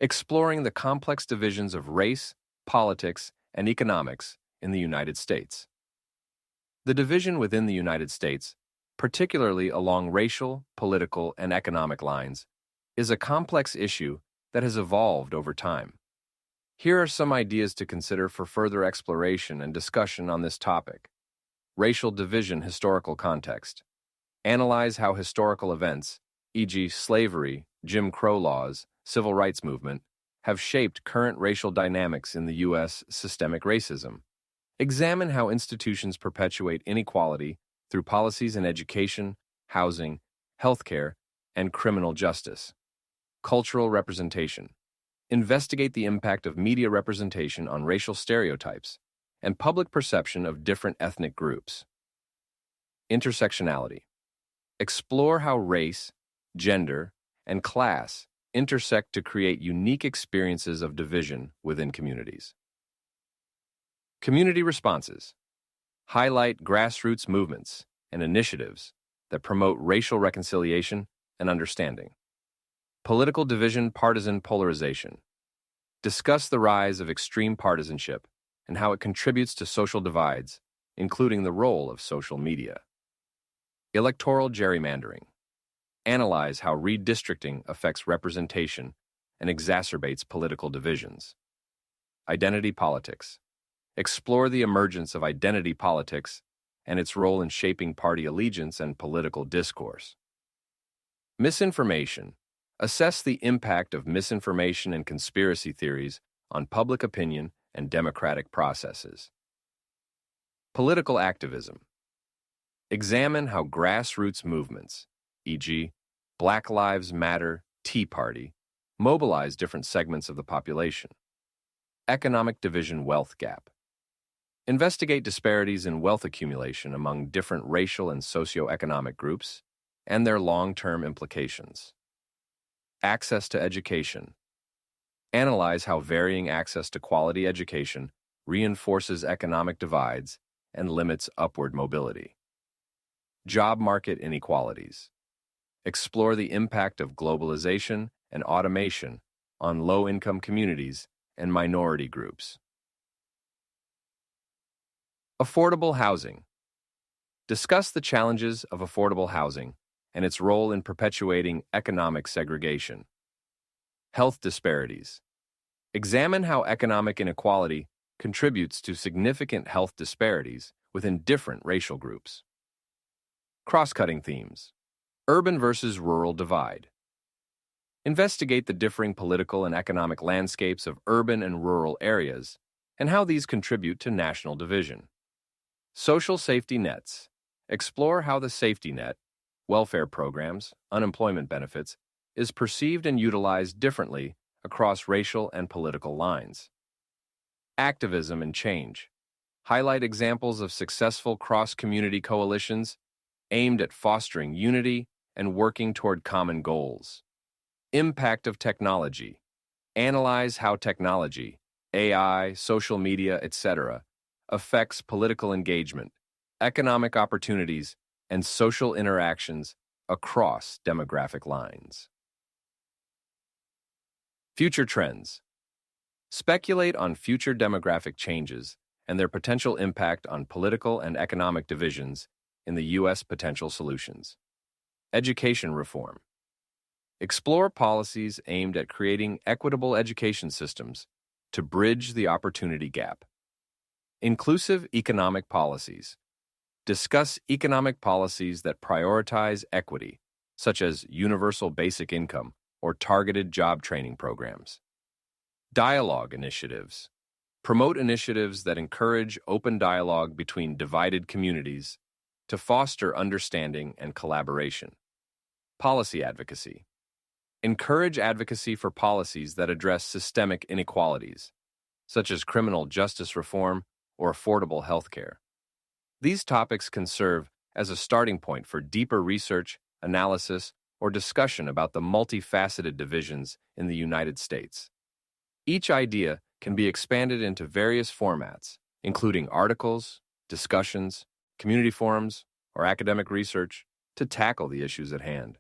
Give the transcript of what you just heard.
exploring the complex divisions of race, politics, and economics in the United States. The division within the United States, particularly along racial, political, and economic lines, is a complex issue that has evolved over time. Here are some ideas to consider for further exploration and discussion on this topic. Racial division historical context. Analyze how historical events, e.g., slavery, Jim Crow laws, civil rights movement, have shaped current racial dynamics in the U.S. Systemic racism. Examine how institutions perpetuate inequality through policies in education, housing, healthcare, and criminal justice. Cultural representation. Investigate the impact of media representation on racial stereotypes and public perception of different ethnic groups. Intersectionality. Explore how race, gender, and class intersect to create unique experiences of division within communities. Community responses. Highlight grassroots movements and initiatives that promote racial reconciliation and understanding. Political division, partisan polarization. Discuss the rise of extreme partisanship and how it contributes to social divides, including the role of social media. Electoral gerrymandering. Analyze how redistricting affects representation and exacerbates political divisions. Identity politics. Explore the emergence of identity politics and its role in shaping party allegiance and political discourse. Misinformation. Assess the impact of misinformation and conspiracy theories on public opinion and democratic processes. Political activism. Examine how grassroots movements, e.g., Black Lives Matter, Tea Party, mobilize different segments of the population. Economic division wealth gap. Investigate disparities in wealth accumulation among different racial and socioeconomic groups and their long-term implications. Access to education. Analyze how varying access to quality education reinforces economic divides and limits upward mobility. Job market inequalities. Explore the impact of globalization and automation on low-income communities and minority groups. Affordable housing. Discuss the challenges of affordable housing and its role in perpetuating economic segregation. Health disparities. Examine how economic inequality contributes to significant health disparities within different racial groups. Cross-cutting themes. Urban versus rural divide. Investigate the differing political and economic landscapes of urban and rural areas and how these contribute to national division. Social safety nets. Explore how the safety net, welfare programs, unemployment benefits, is perceived and utilized differently across racial and political lines. Activism and change. Highlight examples of successful cross-community coalitions aimed at fostering unity and working toward common goals. Impact of technology. Analyze how technology, AI, social media, etc., affects political engagement, economic opportunities, and social interactions across demographic lines. Future trends. Speculate on future demographic changes and their potential impact on political and economic divisions in the U.S. potential solutions. Education reform. Explore policies aimed at creating equitable education systems to bridge the opportunity gap. Inclusive economic policies. Discuss economic policies that prioritize equity, such as universal basic income or targeted job training programs. Dialogue initiatives. Promote initiatives that encourage open dialogue between divided communities to foster understanding and collaboration. Policy advocacy. Encourage advocacy for policies that address systemic inequalities, such as criminal justice reform or affordable health care. These topics can serve as a starting point for deeper research, analysis, or discussion about the multifaceted divisions in the United States. Each idea can be expanded into various formats, including articles, discussions, community forums, or academic research, to tackle the issues at hand.